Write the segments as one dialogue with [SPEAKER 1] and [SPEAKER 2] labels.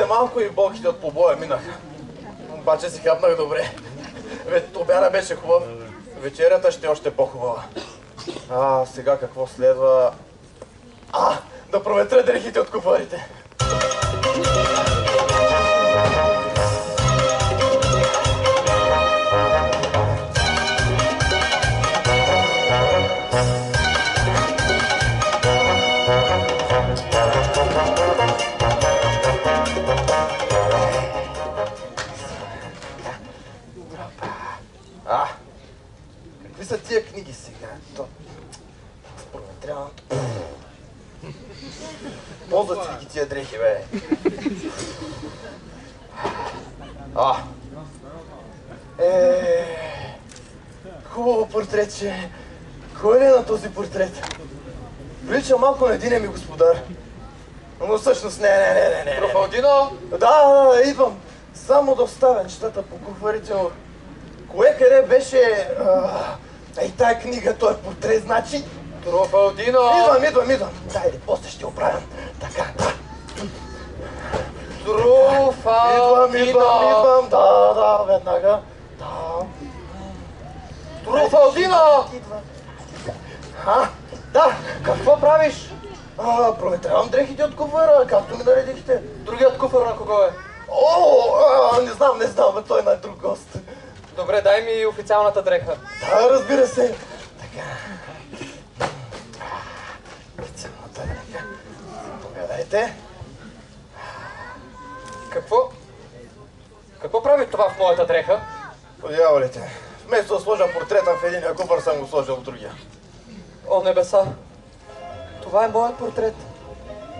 [SPEAKER 1] Малко и болките от побоя минаха. Обаче си хапнах добре. Обяда беше хубав. Вечерята ще е още по-хубава. Сега какво следва? Да проветря дрехите от куфарите. Какви са тия книги сега? Проветрявам. Ползват си ги тия дрехи, бе. Хубаво портретче. Кой ли е на този портрет? Прилича малко на единия ми господар. Но всъщност не.
[SPEAKER 2] Труфалдино?
[SPEAKER 1] Да, идвам. Само да оставя нещата по куфарите му. Кое къде беше... Ей, тая книга, този портрет, значи...
[SPEAKER 2] Труфалдино!
[SPEAKER 1] Идвам. Дайде, после ще оправям. Така, да.
[SPEAKER 2] Труфалдино!
[SPEAKER 1] Идвам. Да, веднага. Да.
[SPEAKER 2] Труфалдино!
[SPEAKER 1] Да, какво правиш? Проветрявам дрехите от куфара, както ми наредихте.
[SPEAKER 2] Другият куфар на кого е?
[SPEAKER 1] Не знам, той е друг гост.
[SPEAKER 2] Добре, дай ми официалната дреха.
[SPEAKER 1] Да, разбира се. Така. Официалната дреха. Заповядайте.
[SPEAKER 2] Какво прави това в моята дреха?
[SPEAKER 1] Подяволите. Вместо да сложа портрета в единия куфар, съм го сложил в другия.
[SPEAKER 2] О, небеса! Това е моят портрет.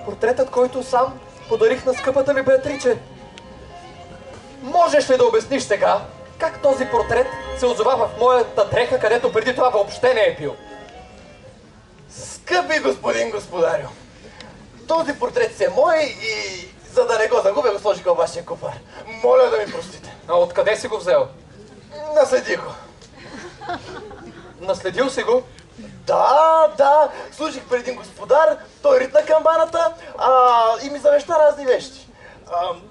[SPEAKER 2] Портретът, който сам подарих на скъпата ми Беатриче. Можеш ли да обясниш сега как този портрет се озова в моята дреха, където преди това въобще не е бил?
[SPEAKER 1] Скъпи господин господарю, този портрет си е мой и за да не го загубя, го сложих във вашия куфар. Моля да ми простите.
[SPEAKER 2] А откъде си го взел?
[SPEAKER 1] Наследих го.
[SPEAKER 2] Наследил си го?
[SPEAKER 1] Да, служих при един господар, той ритна камбаната и ми завеща разни вещи.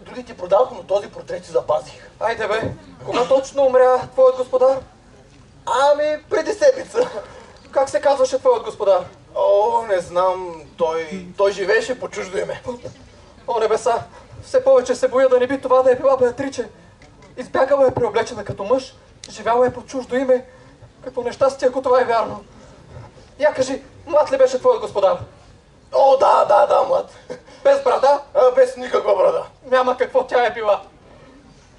[SPEAKER 1] Другите продавах, но този портрет си запазих.
[SPEAKER 2] Айде бе, кога точно умря твоят господар?
[SPEAKER 1] Преди седмица.
[SPEAKER 2] Как се казваше твоят господар?
[SPEAKER 1] Не знам, той живееше по чуждо име.
[SPEAKER 2] О, небеса, все повече се боя да не би това да е била Беатриче. Избягала е преоблечена като мъж, живяла е по чуждо име. Какво нещастие, ако това е вярно. Я кажи, млад ли беше твоят господар?
[SPEAKER 1] Да, млад.
[SPEAKER 2] Без брада?
[SPEAKER 1] Без никаква брада.
[SPEAKER 2] Няма какво тя е била.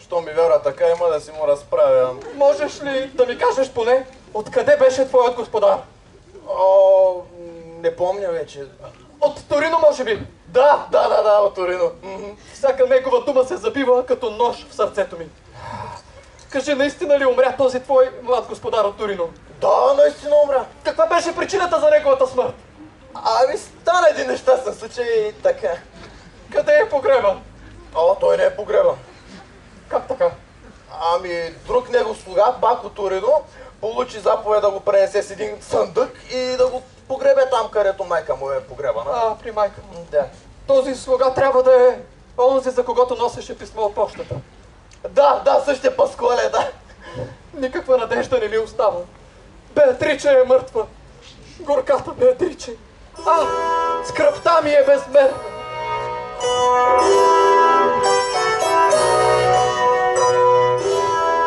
[SPEAKER 1] Що ми вяра така, има да си му разправя.
[SPEAKER 2] Можеш ли да ми кажеш поне, откъде беше твоят господар?
[SPEAKER 1] Не помня вече.
[SPEAKER 2] От Торино, може би?
[SPEAKER 1] Да, от Торино.
[SPEAKER 2] Всяка негова дума се забива като нож в сърцето ми. Кажи, наистина ли умря този твой млад господар от Торино?
[SPEAKER 1] Да, наистина умря.
[SPEAKER 2] Каква беше причината за неговата смърт?
[SPEAKER 1] Стана един нещастен случай и така.
[SPEAKER 2] Къде е погреба?
[SPEAKER 1] Той не е погребан.
[SPEAKER 2] Как така?
[SPEAKER 1] Друг негов слуга, пак от Торино, получи заповед да го пренесе с един съндък и да го погребе там, където майка му е погребана.
[SPEAKER 2] При майка му.
[SPEAKER 1] Да.
[SPEAKER 2] Този слуга трябва да е онзи, за когото носеше писмо от почтата.
[SPEAKER 1] Да, същия Паскуале, да.
[SPEAKER 2] Никаква надежда не ми остава. Беатриче е мъртва. Горката Беатриче. Скръбта ми е безмерна.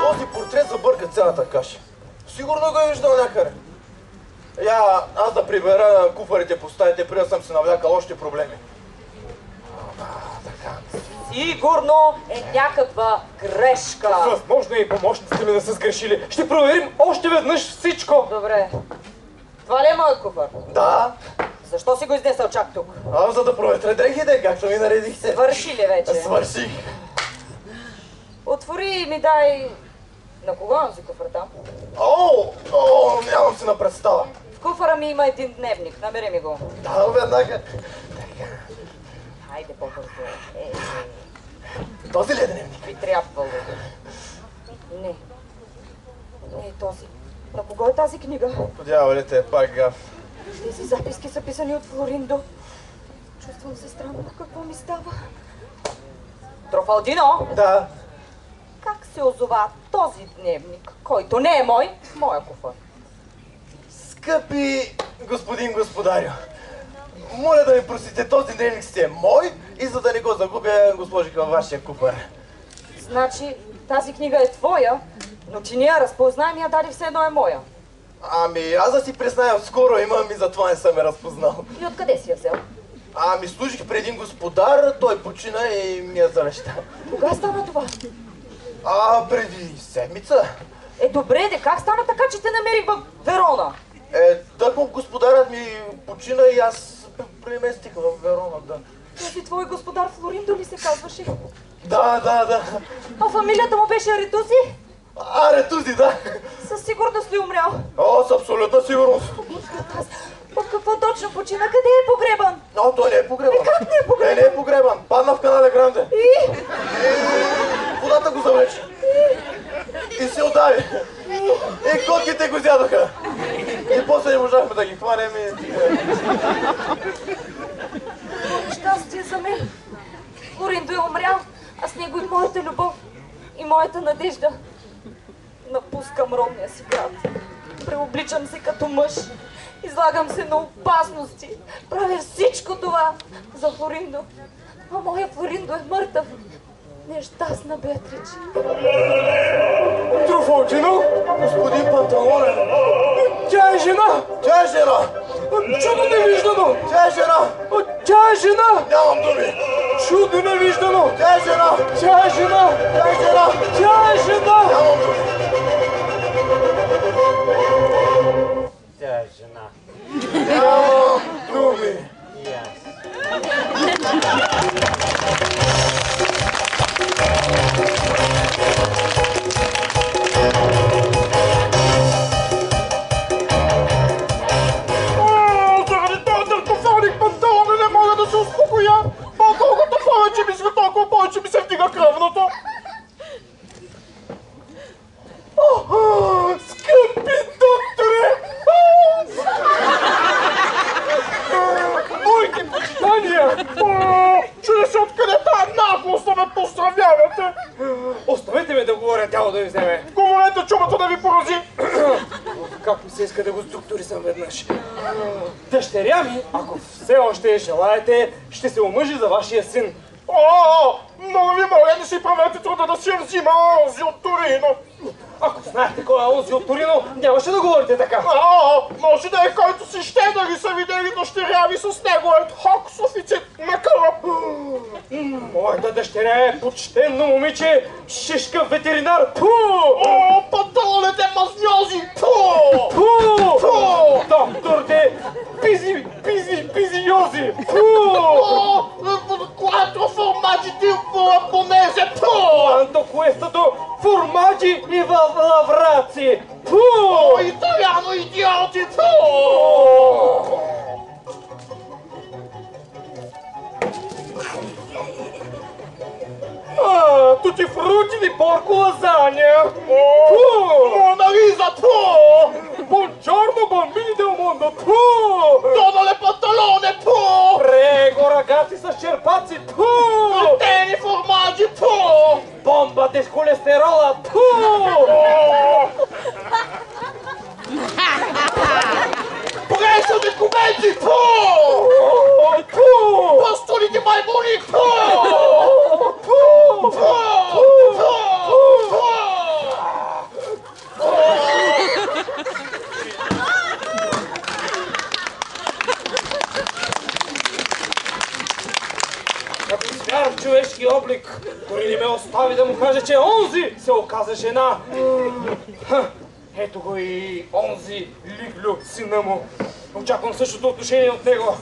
[SPEAKER 1] Този портрет забърка цялата каша. Сигурно го е виждал някъде. Аз да прибера куфарите по стаите, преди да съм си навлякал още проблеми. Така.
[SPEAKER 3] Сигурно е някаква грешка.
[SPEAKER 2] Възможно и помощниците ми да са сгрешили. Ще проверим още веднъж всичко.
[SPEAKER 3] Добре. Това ли е моят куфар?
[SPEAKER 1] Да.
[SPEAKER 3] Защо си го изнесъл чак тук?
[SPEAKER 1] За да проветря дрехите, както ми наредихте.
[SPEAKER 3] Свърши ли вече?
[SPEAKER 1] Свърших.
[SPEAKER 3] отвори и ми дай... На кого носи куфар там?
[SPEAKER 1] Нямам си на представа.
[SPEAKER 3] В куфара ми има един дневник, намери ми го.
[SPEAKER 1] Да, веднага.
[SPEAKER 3] Хайде по-бързо.
[SPEAKER 1] Този ли е дневник?
[SPEAKER 3] Би трябвало. Не. Не е този. На кого е тази книга?
[SPEAKER 1] Подявалите е пак гаф.
[SPEAKER 3] Тези записки са писани от Флориндо. Чувствам се странно, какво ми става. Трофалдино!
[SPEAKER 1] Да.
[SPEAKER 3] Как се озова този дневник, който не е мой, в моя куфар?
[SPEAKER 1] Скъпи господин господарю, моля да ми простите, този дневник си е мой и за да не го загубя, го сложих във вашия куфар.
[SPEAKER 3] Значи, тази книга е твоя, но че ние я разпознаем и я даде все едно е моя.
[SPEAKER 1] Ами, аз да си призная, скоро имам и затова не съм я разпознал.
[SPEAKER 3] И откъде си я взел?
[SPEAKER 1] Ами, служих при един господар, той почина и ми я завеща.
[SPEAKER 3] Кога стана това?
[SPEAKER 1] Преди седмица.
[SPEAKER 3] Добре, как стана така, че те намерих в Верона?
[SPEAKER 1] Тъкмо господарът ми почина и аз преместих в Верона, да.
[SPEAKER 3] Този твой господар Флориндо ли се казваше?
[SPEAKER 1] Да.
[SPEAKER 3] А фамилията му беше Аретузи?
[SPEAKER 1] Аретузи, да.
[SPEAKER 3] Със сигурност ли умрял?
[SPEAKER 1] С абсолютна сигурност.
[SPEAKER 3] От какво точно почина? Къде е погребан?
[SPEAKER 1] Той не е погребан.
[SPEAKER 3] Как не е погребан?
[SPEAKER 1] Не е погребан. Падна в Канале Гранде.
[SPEAKER 3] И?
[SPEAKER 1] Водата го завлече. И се удари. И котките го изядоха. И после не можахме да ги хванем и...
[SPEAKER 3] Щастие за мен. Флориндо е умрял, а с него и моята любов, и моята надежда. Напускам родния си град. Преобличам се като мъж. Излагам се на опасности. Правя всичко това за Флориндо. А моя Флориндо е мъртъв. Нещастна Беатрич.
[SPEAKER 2] Трофалдино?
[SPEAKER 1] Господин Панталоне!
[SPEAKER 2] Тя е жена!
[SPEAKER 1] Тя е жена!
[SPEAKER 2] Чудо невиждано!
[SPEAKER 1] Тя е жена!
[SPEAKER 2] Тя е жена!
[SPEAKER 1] Нямам думи!
[SPEAKER 2] Чудо невиждано!
[SPEAKER 1] Тя е жена!
[SPEAKER 2] Тя е жена!
[SPEAKER 1] Тя е жена!
[SPEAKER 2] Тя е жена!
[SPEAKER 1] Нямам думи!
[SPEAKER 4] Тя е жена.
[SPEAKER 1] Нямам думи!
[SPEAKER 4] И аз.
[SPEAKER 2] Заради този търкофалник Панталоне не мога да се успокоя! Колкото повече ми сме, толкова повече ми се вдига кръвното! Скъпи докторе! Моите почитания! Чудя се откъде тая наглост да ме поздравявате!
[SPEAKER 4] Оставете ме да говоря, тяло да ви вземе.
[SPEAKER 2] Говорете чумата да ви порази!
[SPEAKER 4] Как ми се иска да го доктори веднъж. Дъщеря ми, ако все още желаете, ще се омъжи за вашия син.
[SPEAKER 2] Много ви моля, не си правете труда да си я взима онзи от Торино!
[SPEAKER 4] Ако знаехте кой е онзи от Торино, нямаше да говорите така.
[SPEAKER 2] Може да е който си ще, дали са видели дъщеря ви с неговият хокс офицер на кълъп!
[SPEAKER 4] Моята дъщеря е почтенно момиче, шишка ветеринар.
[SPEAKER 2] Панталоните мазньози!
[SPEAKER 4] Докторите пизиози.
[SPEAKER 2] Quattro formaggi di bolognese!
[SPEAKER 4] Quanto questo formaggi e lavrazzi.
[SPEAKER 2] Italiano idioti!
[SPEAKER 4] Tutti frutti di porco lasagna.
[SPEAKER 2] Mona Lisa!
[SPEAKER 4] Buongiorno bambini del mondo.
[SPEAKER 2] Dona le pantalone!
[SPEAKER 4] Prego ragazzi scerpazzi.
[SPEAKER 2] Tieni formaggi!
[SPEAKER 4] Bomba di scolesterola.
[SPEAKER 2] Presso documenti! Bastoni di maimoni!
[SPEAKER 4] Като звяр в човешки облик, дори не ме остави да му каже, че онзи се оказа жена. Ето го и онзи Лиглю, сина му. Очаквам същото отношение от него.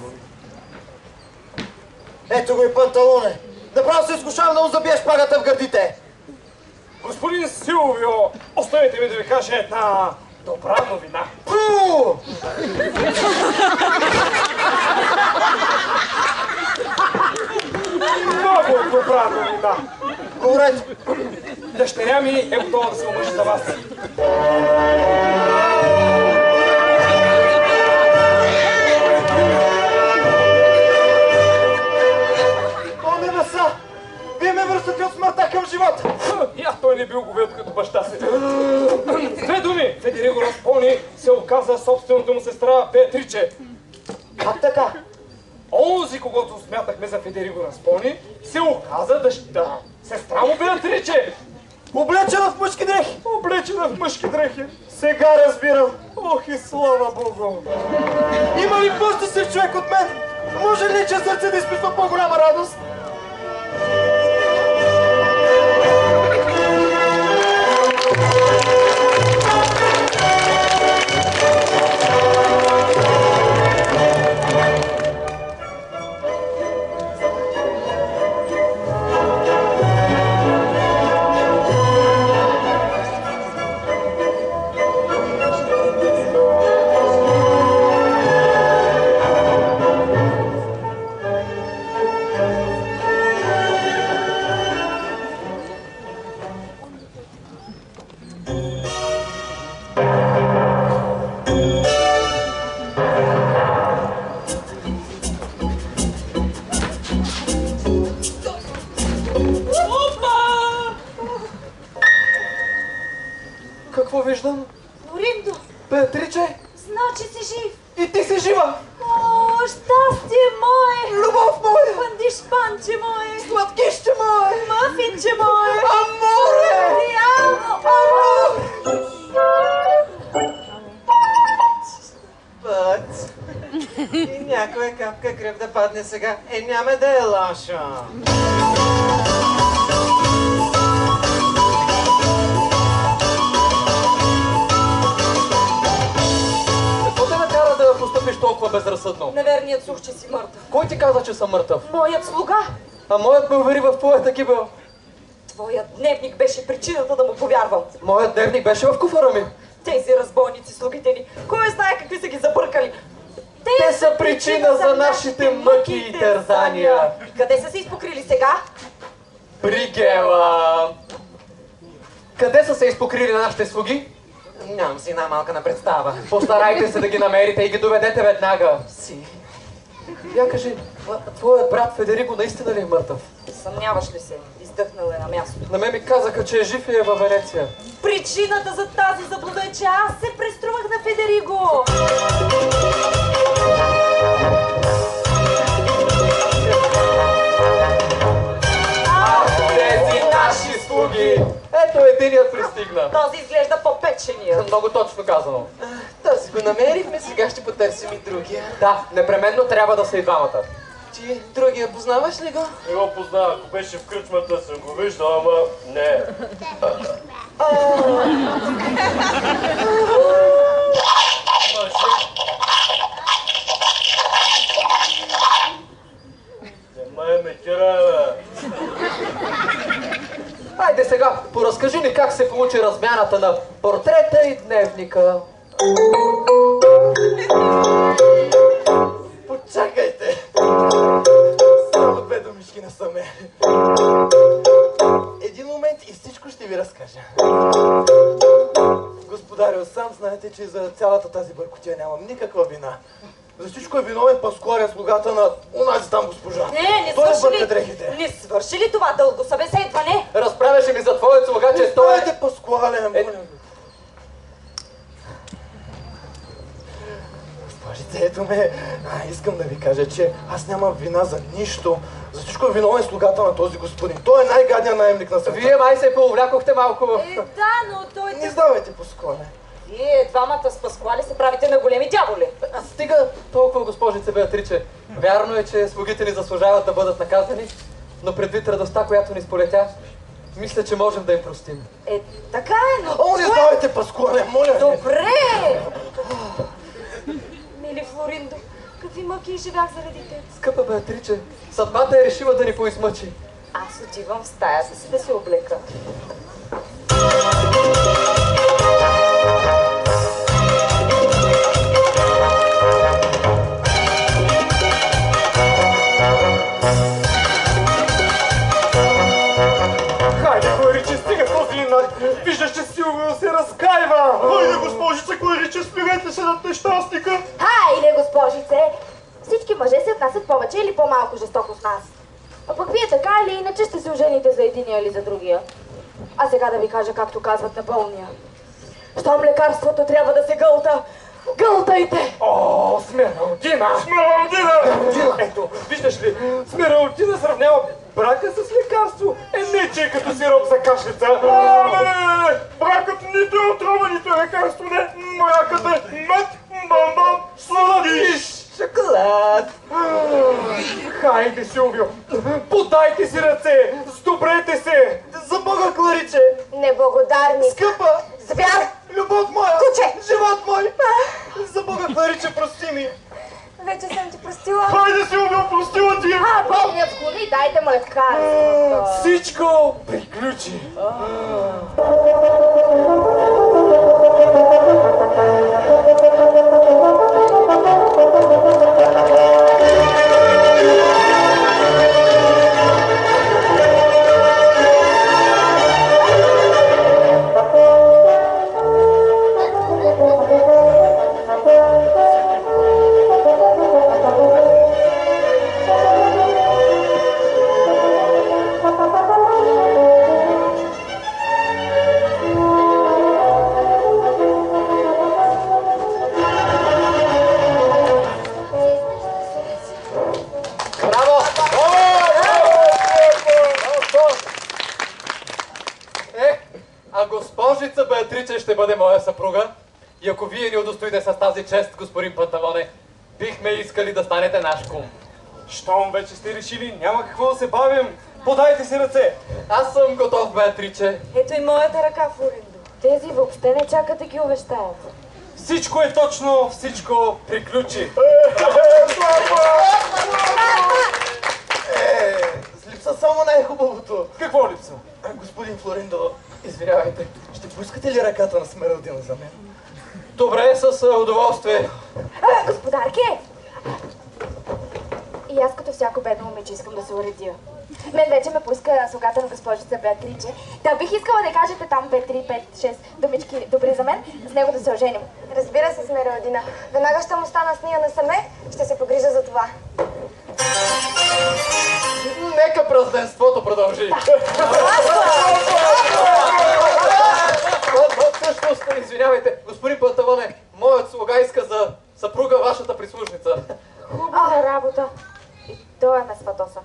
[SPEAKER 1] Ето го и Панталоне! Направо се изкушавам да му забиеш пагата в гърдите!
[SPEAKER 4] Силвио, оставете ми да ви кажа една добра новина. Много добра новина.
[SPEAKER 1] Говорете.
[SPEAKER 4] Дъщеря ми е готова да се омъжи за вас.
[SPEAKER 1] О, небеса! Вие ме връщате от смъртта към живота!
[SPEAKER 4] И аз той не бил го видел като баща си. С две думи, Федериго Распони се оказа собствената му сестра Беатриче.
[SPEAKER 1] Как така?
[SPEAKER 4] Онзи, когото смятахме за Федериго Распони, се оказа сестра му Беатриче.
[SPEAKER 1] Облечена в мъжки дрехи!
[SPEAKER 4] Облечена в мъжки дрехи.
[SPEAKER 1] Сега разбирам!
[SPEAKER 4] Ох и слава Богу!
[SPEAKER 1] Има ли по-щастлив човек от мен? Може ли, че сърце да изписва по-голяма радост?
[SPEAKER 2] Какво виждам?
[SPEAKER 3] Лориндо,
[SPEAKER 2] Беатриче,
[SPEAKER 3] значи си жив.
[SPEAKER 2] и ти си жива!
[SPEAKER 3] О, щастие мое!
[SPEAKER 2] Любов моя!
[SPEAKER 3] Пандишпанче мое!
[SPEAKER 2] Сладкище мое!
[SPEAKER 3] Мафинче мое!
[SPEAKER 2] Аморе!
[SPEAKER 3] Приятно!
[SPEAKER 5] Път. И някоя капка кръв да падне сега. Няма да е лошо.
[SPEAKER 2] Какво те накара да постъпиш толкова безразсъдно?
[SPEAKER 3] Неверният слух, че си мъртъв.
[SPEAKER 2] Кой ти каза, че съм мъртъв?
[SPEAKER 3] Моят слуга,
[SPEAKER 2] А моят ме увери в твоята гибел.
[SPEAKER 3] твоят дневник беше причината да му повярвам.
[SPEAKER 2] Моят дневник беше в куфара ми.
[SPEAKER 3] Тези разбойници, слугите ни, кой знае какви са ги забъркали.
[SPEAKER 2] Те са причина за нашите мъки и тързания.
[SPEAKER 3] И къде са се изпокрили сега?
[SPEAKER 2] Бригела! Къде са се изпокрили нашите слуги?
[SPEAKER 5] Нямам си една малка на представа.
[SPEAKER 2] Постарайте се да ги намерите и ги доведете веднага.
[SPEAKER 5] Си.
[SPEAKER 2] Я кажи, твоят брат Федериго наистина ли е мъртъв?
[SPEAKER 3] Съмняваш ли се? Издъхнал е на място.
[SPEAKER 2] На мен ми казаха, че е жив и е във Венеция.
[SPEAKER 3] Причината за тази заблуда е, че аз се преструвах на Федериго.
[SPEAKER 2] Тези наши слуги! Ето единият пристигна.
[SPEAKER 3] Този изглежда по-печения.
[SPEAKER 2] Много точно казано.
[SPEAKER 5] Този го намерихме, сега ще потърсим и другия.
[SPEAKER 2] Да, непременно трябва да са и двамата.
[SPEAKER 5] Ти другия познаваш ли го?
[SPEAKER 6] Не го познавам, ако беше в кръчмата съм го виждал, ама не. Май ме кера, бе.
[SPEAKER 2] Хайде сега, поразкажи ни как се получи размяната на портрета и дневника.
[SPEAKER 1] Почакайте! Само две думички насаме. Един момент и всичко ще ви разкажа. Господарю, сам знаете, че за цялата тази бъркотия нямам никаква вина. За всичко е виновен Паскуаря, слугата на онази там госпожа.
[SPEAKER 3] Не
[SPEAKER 1] Той
[SPEAKER 3] свърши
[SPEAKER 1] бърка
[SPEAKER 3] ли?
[SPEAKER 1] дрехите.
[SPEAKER 3] Не свърши ли това дълго събеседване?
[SPEAKER 2] Разправяше ми за твоят слуга, че той е...
[SPEAKER 1] Знаете, Паскуале, моля. Госпожице, ето ме. Искам да ви кажа, че аз нямам вина за нищо. За всичко е виновен слугата на този господин. Той е най-гадният наемник на света.
[SPEAKER 2] Вие май се повлякохте малко в...
[SPEAKER 3] Да, но той...
[SPEAKER 1] Не издавайте, Паскуале.
[SPEAKER 3] Вие двамата с Паскуале се правите на големи дяволи.
[SPEAKER 2] Стига толкова, госпожице Беатриче. Вярно е, че слугите ни заслужават да бъдат наказани, но предвид радостта, която ни сполетя, мисля, че можем да им простим.
[SPEAKER 3] Така е, но...
[SPEAKER 1] О, не издавайте, Паскуале, моля.
[SPEAKER 3] Добре! Мили Флориндо, какви мъки живях заради теб.
[SPEAKER 2] Скъпа Беатриче, съдбата е решила да ни поизмъчи.
[SPEAKER 3] Аз отивам в стаята си да се облека.
[SPEAKER 6] Клариче, стига този инак. Виждаш, че Силвио се разкаива. Хайде, госпожице Клариче, смирете се над нещастника.
[SPEAKER 3] Хайде, госпожице! Всички мъже се отнасят повече или по-малко жестоко с нас. А пък вие така или иначе ще се ожените за единия или за другия. А сега да ви кажа както казват на болния. Щом лекарството трябва да се гълта, гълтайте!
[SPEAKER 4] О, Смералдина! Смералдина! Ето, виждаш ли, Смералдина сравнява брака с лекарство. Не, че е като сироп за кашлица.
[SPEAKER 6] Не! Бракът нито е отрова, нито е лекарство, не! Бракът е мед, бомбон, сладиш!
[SPEAKER 5] Шоколад!
[SPEAKER 4] Хайде, Силвио, подайте си ръце, сдобрете се!
[SPEAKER 5] За Бога, Клариче!
[SPEAKER 3] Неблагодарник!
[SPEAKER 5] Скъпа!
[SPEAKER 3] Звяр!
[SPEAKER 5] Любов моя!
[SPEAKER 3] Куче!
[SPEAKER 5] Живот мой! За Бога, Клариче, прости ми!
[SPEAKER 3] Вече съм ти простила.
[SPEAKER 6] Хайде, Силвио, простила ти!
[SPEAKER 3] Болният склони, дайте му лекарството.
[SPEAKER 4] Всичко приключи. Госпожица Беатриче ще бъде моя съпруга и ако вие ни удостоите с тази чест, господин Панталоне, бихме искали да станете наш кум.
[SPEAKER 6] Щом вече сте решили, няма какво да се бавим. Подайте си ръце.
[SPEAKER 4] Аз съм готов, Беатриче.
[SPEAKER 3] Ето и моята ръка, Флориндо. Тези въобще не чакат да ги увещаят.
[SPEAKER 6] Всичко е точно, всичко приключи.
[SPEAKER 1] С липса само най-хубавото.
[SPEAKER 6] Какво липса?
[SPEAKER 1] Господин Флориндо, извинявайте, ще поискате ли ръката на Смералдина за мен?
[SPEAKER 4] Добре, с удоволствие.
[SPEAKER 3] Господарки! И аз като всяко бедно момиче искам да се уредя. Мен вече ме поиска слугата на госпожица Беатриче. Да, бих искала да кажете там 5, 3, 5, 6 думички добри за мен, с него да се оженим.
[SPEAKER 7] Разбира се, Смералдина. Веднага ще му стана с нея насаме, ще се погрижа за това.
[SPEAKER 4] Нека празненството продължи. Всъщност, извинявайте, господин Панталоне, моят слуга иска за съпруга вашата прислужница.
[SPEAKER 3] Хубава работа. И той ме сватоса.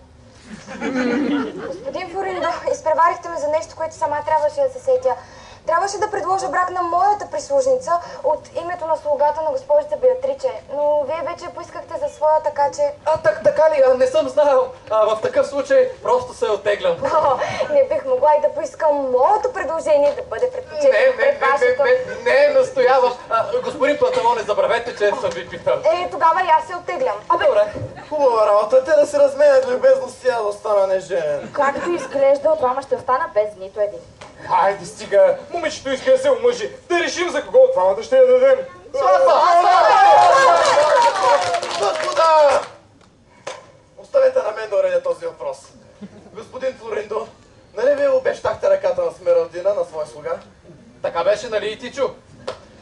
[SPEAKER 7] Господин Флориндо, изпреварихте ме за нещо, което сама трябваше да се сетя. Трябваше да предложа брак на моята прислужница от името на слугата на госпожица Беатриче, но вие вече поискахте за своя, така че...
[SPEAKER 4] Така ли? Не съм знаел. В такъв случай просто се оттеглям.
[SPEAKER 7] Не бих могла и да поискам моето предложение да бъде предпочетено пред вашето.
[SPEAKER 4] Не, настоявам. Господин Панталоне, забравете, че съм ви питал.
[SPEAKER 7] Тогава и аз се оттеглям.
[SPEAKER 4] Добре.
[SPEAKER 1] Хубава работа, те да се разменят любезности, а да остана нежен.
[SPEAKER 3] Както изглежда, от двама ще остана без нито един.
[SPEAKER 6] Хайде, стига! Момичето иска да се омъжи. Да решим за кого от двамата ще я дадем.
[SPEAKER 1] Господа! Оставете на мен да уредя този въпрос. Господин Флориндо, нали вие обещахте ръката на Смералдина на своя слуга?
[SPEAKER 4] Така беше, нали и ти чу?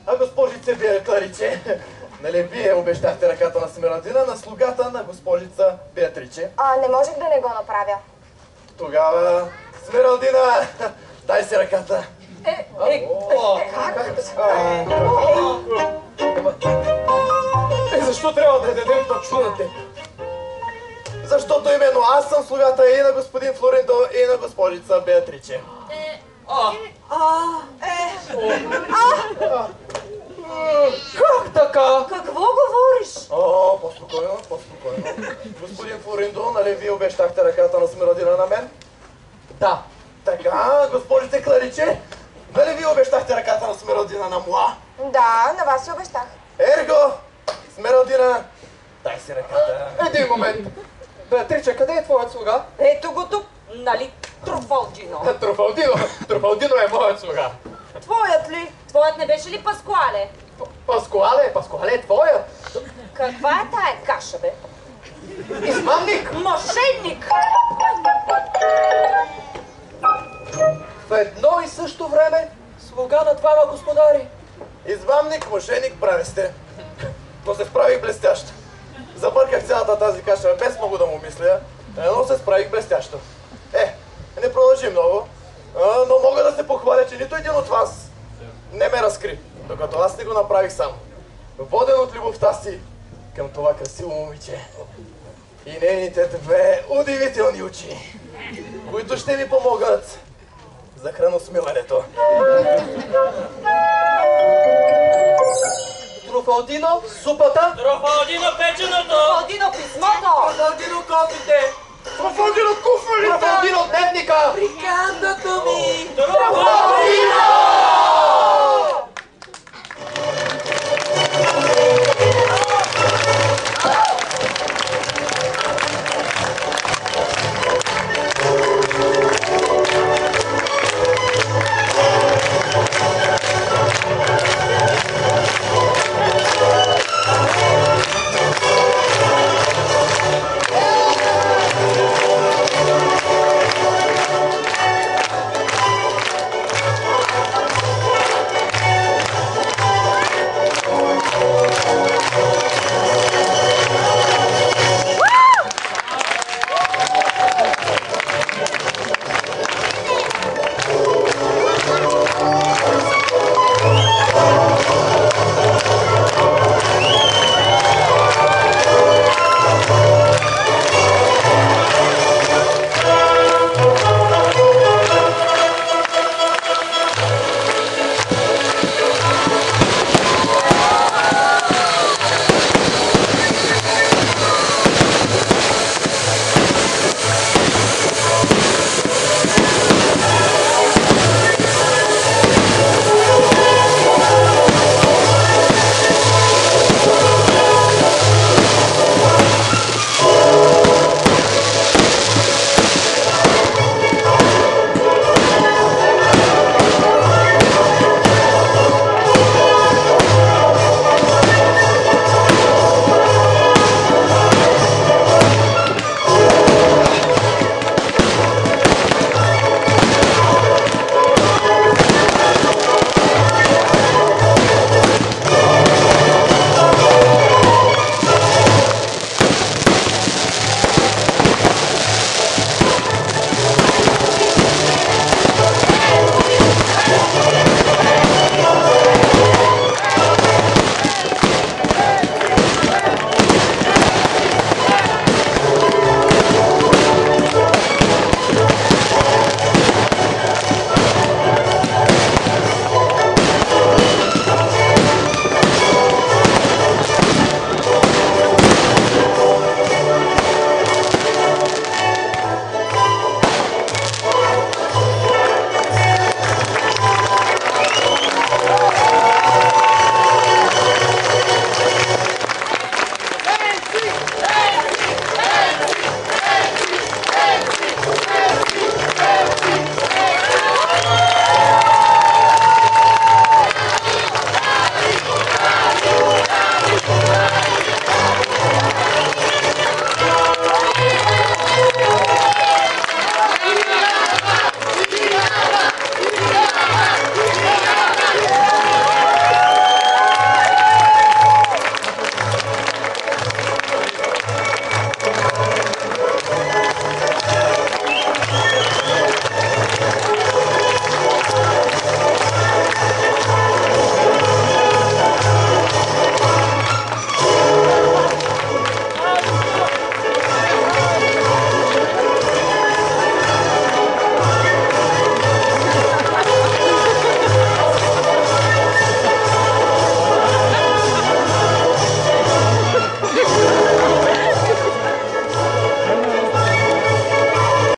[SPEAKER 1] А госпожице Клариче, нали вие обещахте ръката на Смералдина на слугата на госпожица Беатриче?
[SPEAKER 7] Не можех да не го направя.
[SPEAKER 1] Тогава, Смералдина, дай си ръката.
[SPEAKER 6] Защо трябва да я дадем точно на теб?
[SPEAKER 1] Защото именно аз съм слугата и на господин Флориндо, и на госпожица Беатриче.
[SPEAKER 4] Как така?
[SPEAKER 3] Какво говориш?
[SPEAKER 1] По-спокойно, по-спокойно. Господин Флориндо, нали вие обещахте ръката на Смералдина на мен?
[SPEAKER 4] Да.
[SPEAKER 1] Така, госпожице Клариче, нали вие обещахте ръката на Смералдина на Муа?
[SPEAKER 7] Да, на вас си обещах.
[SPEAKER 1] Ерго, Смералдина, дай си ръката.
[SPEAKER 4] Един момент. Беатриче, къде е твоят слуга?
[SPEAKER 3] Ето го тук, нали, Труфалдино?
[SPEAKER 4] Труфалдино е моят слуга.
[SPEAKER 3] Твоят ли? Твоят не беше ли Паскуале?
[SPEAKER 4] Паскуале е твоят.
[SPEAKER 3] Каква е тая каша, бе?
[SPEAKER 4] Измамник!
[SPEAKER 3] Мошенник!
[SPEAKER 2] едно и също време слуга на двама господари.
[SPEAKER 1] Измамник, мошеник, прави сте. Но се справих блестящо. Забърках цялата тази каша, без много да му мисля, но се справих блестящо. Не продължи много, но мога да се похваля, че нито един от вас не ме разкри, докато аз не го направих сам. Воден от любовта си към това красиво момиче и нейните две удивителни очи, които ще ви помогнат за храносмилането.
[SPEAKER 2] Труфалдино, супата.
[SPEAKER 4] Труфалдино, печеното.
[SPEAKER 3] Труфалдино, писмото.
[SPEAKER 5] Труфалдино, кофите.
[SPEAKER 6] Труфалдино, куфарите.
[SPEAKER 2] Труфалдино, дневника.
[SPEAKER 5] Прикандата ми.